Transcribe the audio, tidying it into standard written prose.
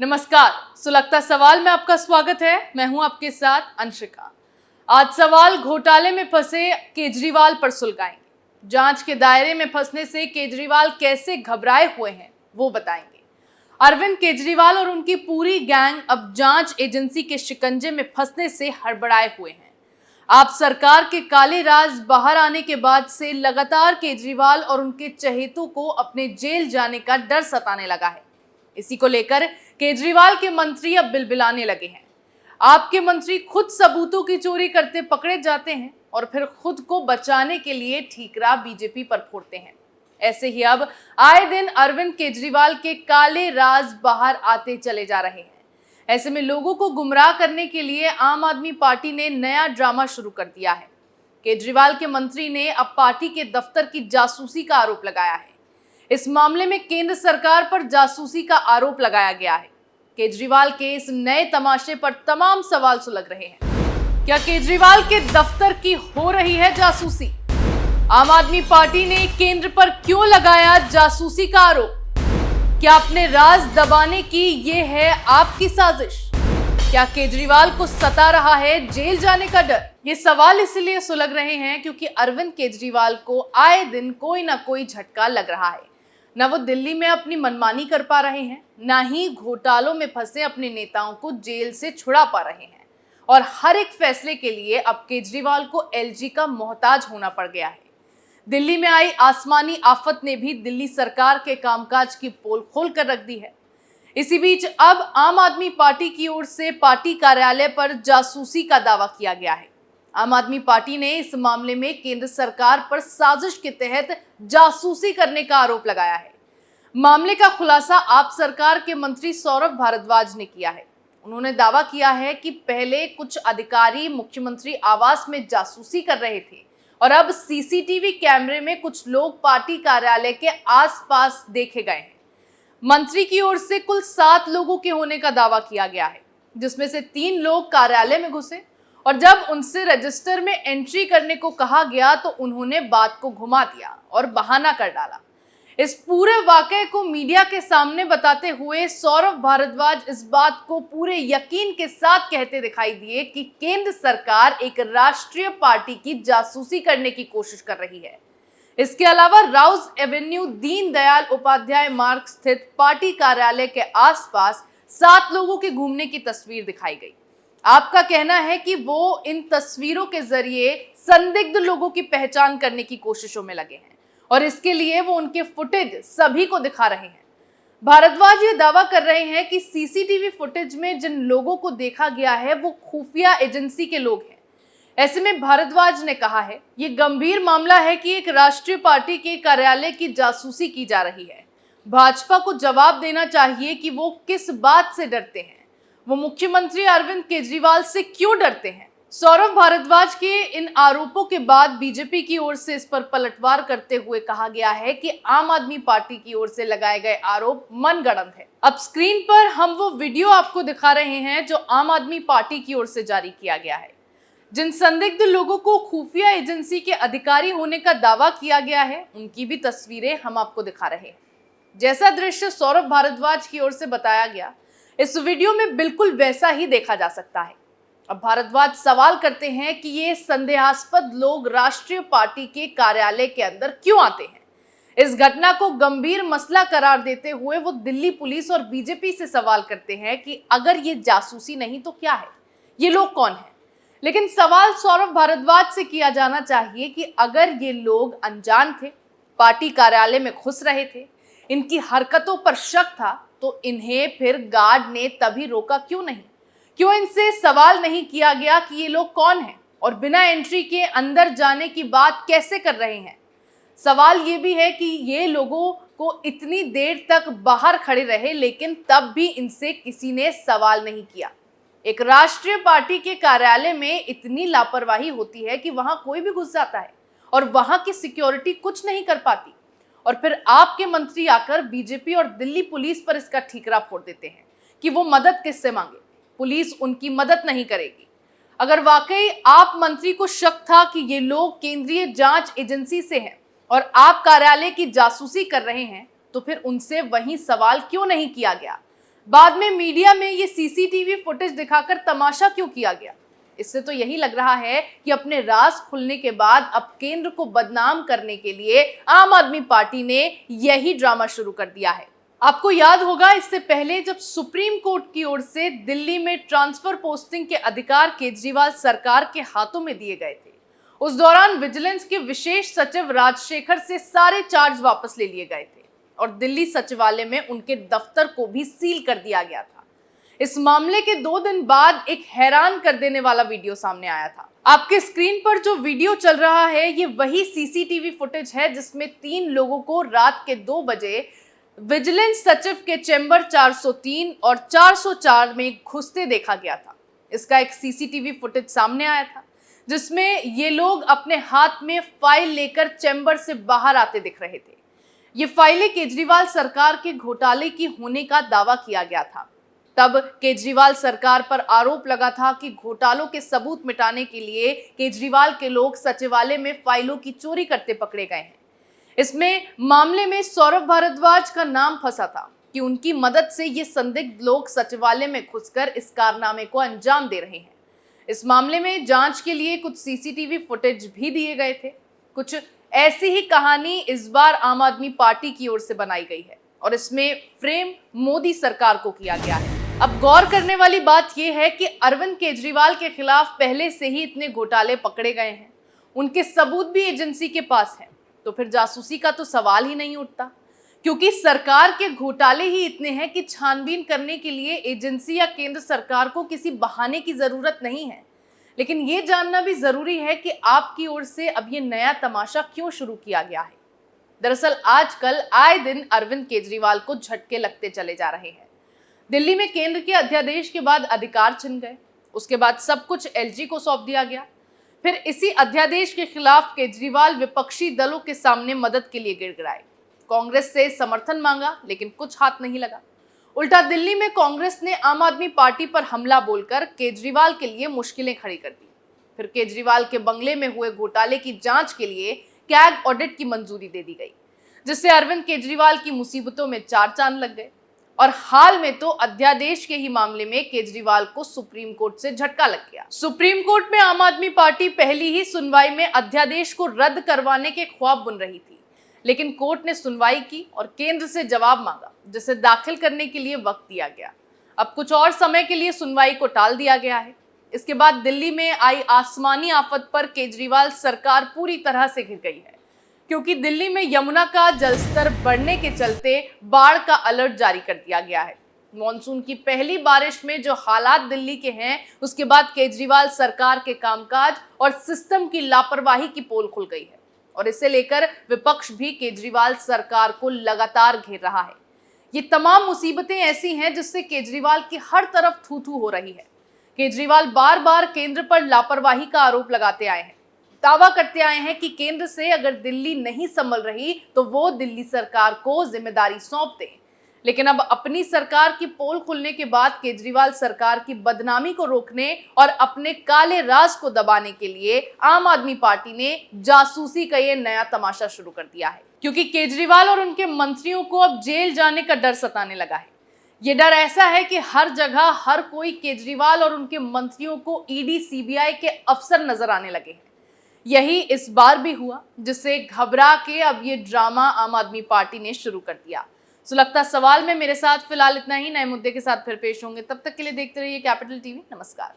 नमस्कार, सुलगता सवाल में आपका स्वागत है। मैं हूं आपके साथ अंशिका। आज सवाल घोटाले में फंसे केजरीवाल पर सुलगाएंगे। जांच के दायरे में फंसने से केजरीवाल कैसे घबराए हुए हैं वो बताएंगे। अरविंद केजरीवाल और उनकी पूरी गैंग अब जांच एजेंसी के शिकंजे में फंसने से हड़बड़ाए हुए हैं। आप सरकार के काले राज बाहर आने के बाद से लगातार केजरीवाल और उनके चहेतों को अपने जेल जाने का डर सताने लगा है। इसी को लेकर केजरीवाल के मंत्री अब बिलबिलाने लगे हैं। आपके मंत्री खुद सबूतों की चोरी करते पकड़े जाते हैं और फिर खुद को बचाने के लिए ठीकरा बीजेपी पर फोड़ते हैं। ऐसे ही अब आए दिन अरविंद केजरीवाल के काले राज बाहर आते चले जा रहे हैं। ऐसे में लोगों को गुमराह करने के लिए आम आदमी पार्टी ने नया ड्रामा शुरू कर दिया है। केजरीवाल के मंत्री ने अब पार्टी के दफ्तर की जासूसी का आरोप लगाया है। इस मामले में केंद्र सरकार पर जासूसी का आरोप लगाया गया है। केजरीवाल के इस नए तमाशे पर तमाम सवाल सुलग रहे हैं। क्या केजरीवाल के दफ्तर की हो रही है जासूसी? आम आदमी पार्टी ने केंद्र पर क्यों लगाया जासूसी का आरोप? क्या अपने राज दबाने की ये है आपकी साजिश? क्या केजरीवाल को सता रहा है जेल जाने का डर? ये सवाल इसलिए सुलग रहे हैं क्योंकि अरविंद केजरीवाल को आए दिन कोई ना कोई झटका लग रहा है। न वो दिल्ली में अपनी मनमानी कर पा रहे हैं, ना ही घोटालों में फंसे अपने नेताओं को जेल से छुड़ा पा रहे हैं। और हर एक फैसले के लिए अब केजरीवाल को एलजी का मोहताज होना पड़ गया है। दिल्ली में आई आसमानी आफत ने भी दिल्ली सरकार के कामकाज की पोल खोल कर रख दी है। इसी बीच अब आम आदमी पार्टी की ओर से पार्टी कार्यालय पर जासूसी का दावा किया गया है। आम आदमी पार्टी ने इस मामले में केंद्र सरकार पर साजिश के तहत जासूसी करने का आरोप लगाया है। मामले का खुलासा आप सरकार के मंत्री सौरभ भारद्वाज ने किया है। उन्होंने दावा किया है कि पहले कुछ अधिकारी मुख्यमंत्री आवास में जासूसी कर रहे थे और अब सीसीटीवी कैमरे में कुछ लोग पार्टी कार्यालय के आसपास देखे गए हैं। मंत्री की ओर से कुल 7 लोगों के होने का दावा किया गया है, जिसमें से 3 लोग कार्यालय में घुसे और जब उनसे रजिस्टर में एंट्री करने को कहा गया तो उन्होंने बात को घुमा दिया और बहाना कर डाला। इस पूरे वाकये को मीडिया के सामने बताते हुए सौरभ भारद्वाज इस बात को पूरे यकीन के साथ कहते दिखाई दिए कि केंद्र सरकार एक राष्ट्रीय पार्टी की जासूसी करने की कोशिश कर रही है। इसके अलावा राउज एवेन्यू दीनदयाल उपाध्याय मार्ग स्थित पार्टी कार्यालय के आसपास 7 लोगों के घूमने की तस्वीर दिखाई गई। आपका कहना है कि वो इन तस्वीरों के जरिए संदिग्ध लोगों की पहचान करने की कोशिशों में लगे हैं और इसके लिए वो उनके फुटेज सभी को दिखा रहे हैं। भारद्वाज ये दावा कर रहे हैं कि सीसीटीवी फुटेज में जिन लोगों को देखा गया है वो खुफिया एजेंसी के लोग हैं। ऐसे में भारद्वाज ने कहा है, ये गंभीर मामला है कि एक राष्ट्रीय पार्टी के कार्यालय की जासूसी की जा रही है। भाजपा को जवाब देना चाहिए कि वो किस बात से डरते हैं। वो मुख्यमंत्री अरविंद केजरीवाल से क्यों डरते हैं? सौरभ भारद्वाज के इन आरोपों के बाद बीजेपी की ओर से इस पर पलटवार करते हुए कहा गया है कि आम आदमी पार्टी की ओर से लगाए गए आरोप मनगढ़ंत है। अब स्क्रीन पर हम वो वीडियो आपको दिखा रहे हैं जो आम आदमी पार्टी की ओर से जारी किया गया है। जिन संदिग्ध लोगों को खुफिया एजेंसी के अधिकारी होने का दावा किया गया है उनकी भी तस्वीरें हम आपको दिखा रहे हैं। जैसा दृश्य सौरभ भारद्वाज की ओर से बताया गया, इस वीडियो में बिल्कुल वैसा ही देखा जा सकता है। अब भारद्वाज सवाल करते हैं कि ये संदेहास्पद लोग राष्ट्रीय पार्टी के कार्यालय के अंदर क्यों आते हैं। इस घटना को गंभीर मसला करार देते हुए वो दिल्ली पुलिस और बीजेपी से सवाल करते हैं कि अगर ये जासूसी नहीं तो क्या है, ये लोग कौन हैं? लेकिन सवाल सौरभ भारद्वाज से किया जाना चाहिए कि अगर ये लोग अनजान थे, पार्टी कार्यालय में घुस रहे थे, इनकी हरकतों पर शक था, तो इन्हें फिर गार्ड ने तभी रोका क्यों नहीं? क्यों इनसे सवाल नहीं किया गया कि ये लोग कौन हैं और बिना एंट्री के अंदर जाने की बात कैसे कर रहे हैं? सवाल ये भी है कि ये लोगों को इतनी देर तक बाहर खड़े रहे लेकिन तब भी इनसे किसी ने सवाल नहीं किया। एक राष्ट्रीय पार्टी के कार्यालय में इतनी लापरवाही होती है कि वहां कोई भी घुस जाता है और वहां की सिक्योरिटी कुछ नहीं कर पाती और फिर आपके मंत्री आकर बीजेपी और दिल्ली पुलिस पर इसका ठीकरा फोड़ देते हैं कि वो मदद किससे मांगे। पुलिस उनकी मदद नहीं करेगी। अगर वाकई आप मंत्री को शक था कि ये लोग केंद्रीय जांच एजेंसी से हैं और आप कार्यालय की जासूसी कर रहे हैं तो फिर उनसे वही सवाल क्यों नहीं किया गया? बाद में मीडिया में ये सीसीटीवी फुटेज दिखाकर तमाशा क्यों किया गया? इससे तो यही लग रहा है कि अपने राज खुलने के बाद अब केंद्र को बदनाम करने के लिए आम आदमी पार्टी ने यही ड्रामा शुरू कर दिया है। आपको याद होगा, इससे पहले जब सुप्रीम कोर्ट की ओर से दिल्ली में ट्रांसफर पोस्टिंग के अधिकार केजरीवाल सरकार के हाथों में दिए गए थे, उस दौरान विजिलेंस के विशेष सचिव राजशेखर से सारे चार्ज वापस ले लिए गए थे और दिल्ली सचिवालय में उनके दफ्तर को भी सील कर दिया गया था। इस मामले के 2 दिन बाद एक हैरान कर देने वाला वीडियो सामने आया था। आपके स्क्रीन पर जो वीडियो चल रहा है, ये वही सीसीटीवी फुटेज है जिसमें 3 लोगों को रात के 2 बजे विजिलेंस सचिव के चैम्बर 403 और 404 में घुसते देखा गया था। इसका एक सीसीटीवी फुटेज सामने आया था जिसमें ये लोग अपने हाथ में फाइल लेकर चैम्बर से बाहर आते दिख रहे थे। ये फाइलें केजरीवाल सरकार के घोटाले की होने का दावा किया गया था। तब केजरीवाल सरकार पर आरोप लगा था कि घोटालों के सबूत मिटाने के लिए केजरीवाल के लोग सचिवालय में फाइलों की चोरी करते पकड़े गए हैं। इसमें मामले में सौरभ भारद्वाज का नाम फंसा था कि उनकी मदद से ये संदिग्ध लोग सचिवालय में घुसकर इस कारनामे को अंजाम दे रहे हैं। इस मामले में जांच के लिए कुछ सीसीटीवी फुटेज भी दिए गए थे। कुछ ऐसी ही कहानी इस बार आम आदमी पार्टी की ओर से बनाई गई है और इसमें फ्रेम मोदी सरकार को किया गया है। अब गौर करने वाली बात यह है कि अरविंद केजरीवाल के खिलाफ पहले से ही इतने घोटाले पकड़े गए हैं, उनके सबूत भी एजेंसी के पास हैं, तो फिर जासूसी का तो सवाल ही नहीं उठता, क्योंकि सरकार के घोटाले ही इतने हैं कि छानबीन करने के लिए एजेंसी या केंद्र सरकार को किसी बहाने की जरूरत नहीं है। लेकिन ये जानना भी जरूरी है कि आपकी ओर से अब ये नया तमाशा क्यों शुरू किया गया है। दरअसल आजकल आए दिन अरविंद केजरीवाल को झटके लगते चले जा रहे हैं। दिल्ली में केंद्र के अध्यादेश के बाद अधिकार छिन गए, उसके बाद सब कुछ एलजी को सौंप दिया गया। फिर इसी अध्यादेश के खिलाफ केजरीवाल विपक्षी दलों के सामने मदद के लिए गिड़गिड़ाए, कांग्रेस से समर्थन मांगा, लेकिन कुछ हाथ नहीं लगा। उल्टा दिल्ली में कांग्रेस ने आम आदमी पार्टी पर हमला बोलकर केजरीवाल के लिए मुश्किलें खड़ी कर दी। फिर केजरीवाल के बंगले में हुए घोटाले की जांच के लिए कैग ऑडिट की मंजूरी दे दी गई, जिससे अरविंद केजरीवाल की मुसीबतों में 4 चांद लग गए। और हाल में तो अध्यादेश के ही मामले में केजरीवाल को सुप्रीम कोर्ट से झटका लग गया। सुप्रीम कोर्ट में आम आदमी पार्टी पहली ही सुनवाई में अध्यादेश को रद्द करवाने के ख्वाब बुन रही थी, लेकिन कोर्ट ने सुनवाई की और केंद्र से जवाब मांगा, जिसे दाखिल करने के लिए वक्त दिया गया। अब कुछ और समय के लिए सुनवाई को टाल दिया गया है। इसके बाद दिल्ली में आई आसमानी आफत पर केजरीवाल सरकार पूरी तरह से घिर गई है, क्योंकि दिल्ली में यमुना का जलस्तर बढ़ने के चलते बाढ़ का अलर्ट जारी कर दिया गया है। मॉनसून की पहली बारिश में जो हालात दिल्ली के हैं, उसके बाद केजरीवाल सरकार के कामकाज और सिस्टम की लापरवाही की पोल खुल गई है और इसे लेकर विपक्ष भी केजरीवाल सरकार को लगातार घेर रहा है। ये तमाम मुसीबतें ऐसी हैं जिससे केजरीवाल की हर तरफ थू थू हो रही है। केजरीवाल बार बार केंद्र पर लापरवाही का आरोप लगाते आए हैं, दावा करते आए हैं कि केंद्र से अगर दिल्ली नहीं संभल रही तो वो दिल्ली सरकार को जिम्मेदारी सौंप दें। लेकिन अब अपनी सरकार की पोल खुलने के बाद केजरीवाल सरकार की बदनामी को रोकने और अपने काले राज को दबाने के लिए आम आदमी पार्टी ने जासूसी का ये नया तमाशा शुरू कर दिया है, क्योंकि केजरीवाल और उनके मंत्रियों को अब जेल जाने का डर सताने लगा है। ये डर ऐसा है कि हर जगह हर कोई केजरीवाल और उनके मंत्रियों को ईडी सीबीआई के अफसर नजर आने लगे हैं। यही इस बार भी हुआ, जिससे घबरा के अब ये ड्रामा आम आदमी पार्टी ने शुरू कर दिया। सुलगता सवाल में मेरे साथ फिलहाल इतना ही। नए मुद्दे के साथ फिर पेश होंगे, तब तक के लिए देखते रहिए कैपिटल टीवी। नमस्कार।